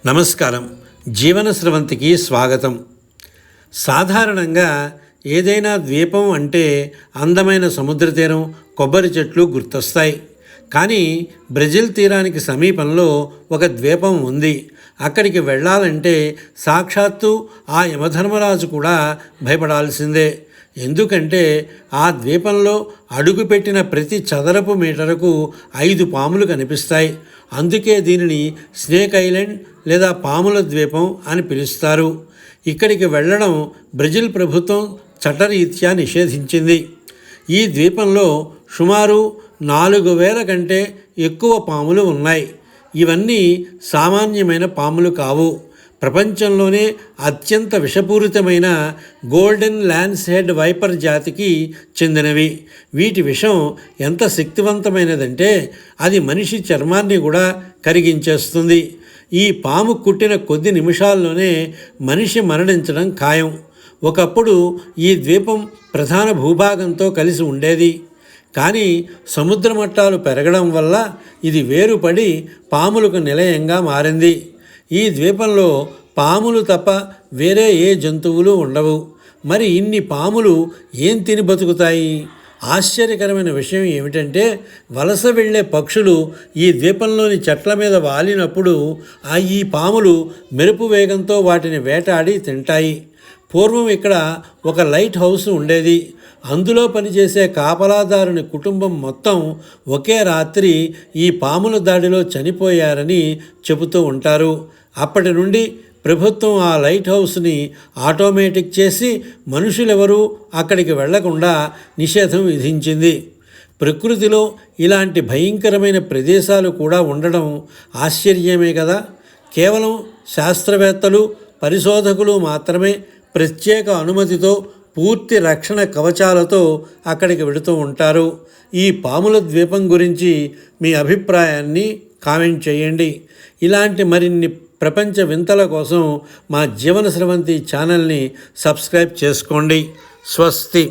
నమస్కారం. జీవన స్రవంతికి స్వాగతం. సాధారణంగా ఏదైనా ద్వీపం అంటే అందమైన సముద్ర తీరం, కొబ్బరి చెట్లు గుర్తొస్తాయి. కానీ బ్రెజిల్ తీరానికి సమీపంలో ఒక ద్వీపం ఉంది. అక్కడికి వెళ్ళాలంటే సాక్షాత్తు ఆ యమధర్మరాజు కూడా భయపడాల్సిందే. ఎందుకంటే ఆ ద్వీపంలో అడుగుపెట్టిన ప్రతి చదరపు మీటరుకు 5 పాములు కనిపిస్తాయి. అందుకే దీనిని స్నేక్ ఐలాండ్ లేదా పాముల ద్వీపం అని పిలుస్తారు. ఇక్కడికి వెళ్ళడం బ్రెజిల్ ప్రభుత్వం చట్టరీత్యా నిషేధించింది. ఈ ద్వీపంలో సుమారు 4000 కంటే ఎక్కువ పాములు ఉన్నాయి. ఇవన్నీ సామాన్యమైన పాములు కావు. ప్రపంచంలోనే అత్యంత విషపూరితమైన గోల్డెన్ ల్యాన్స్ హెడ్ వైపర్ జాతికి చెందినవి. వీటి విషం ఎంత శక్తివంతమైనదంటే అది మనిషి చర్మాన్ని కూడా కరిగించేస్తుంది. ఈ పాము కుట్టిన కొద్ది నిమిషాల్లోనే మనిషి మరణించడం ఖాయం. ఒకప్పుడు ఈ ద్వీపం ప్రధాన భూభాగంతో కలిసి ఉండేది. కానీ సముద్ర మట్టాలు పెరగడం వల్ల ఇది వేరుపడి పాములకు నిలయంగా మారింది. ఈ ద్వీపంలో పాములు తప్ప వేరే ఏ జంతువులు ఉండవు. మరి ఇన్ని పాములు ఏం తిని బతుకుతాయి? ఆశ్చర్యకరమైన విషయం ఏమిటంటే వలస వెళ్ళే పక్షులు ఈ ద్వీపంలోని చెట్ల మీద వాలినప్పుడు ఈ పాములు మెరుపు వేగంతో వాటిని వేటాడి తింటాయి. పూర్వం ఇక్కడ ఒక లైట్ హౌస్ ఉండేది. అందులో పనిచేసే కాపలాదారుని కుటుంబం మొత్తం ఒకే రాత్రి ఈ పాముల దాడిలో చనిపోయారని చెబుతూ ఉంటారు. అప్పటి నుండి ప్రభుత్వం ఆ లైట్ హౌస్ని ఆటోమేటిక్ చేసి మనుషులెవరూ అక్కడికి వెళ్లకుండా నిషేధం విధించింది. ప్రకృతిలో ఇలాంటి భయంకరమైన ప్రదేశాలు కూడా ఉండడం ఆశ్చర్యమే కదా. కేవలం శాస్త్రవేత్తలు, పరిశోధకులు మాత్రమే ప్రత్యేక అనుమతితో పూర్తి రక్షణ కవచాలతో అక్కడికి వెళుతూ ఉంటారు. ఈ పాముల ద్వీపం గురించి మీ అభిప్రాయాన్ని కామెంట్ చేయండి. ఇలాంటి మరిన్ని ప్రపంచ వింతల కోసం మా జీవన స్రవంతి ఛానల్ని సబ్స్క్రైబ్ చేసుకోండి. స్వస్తి.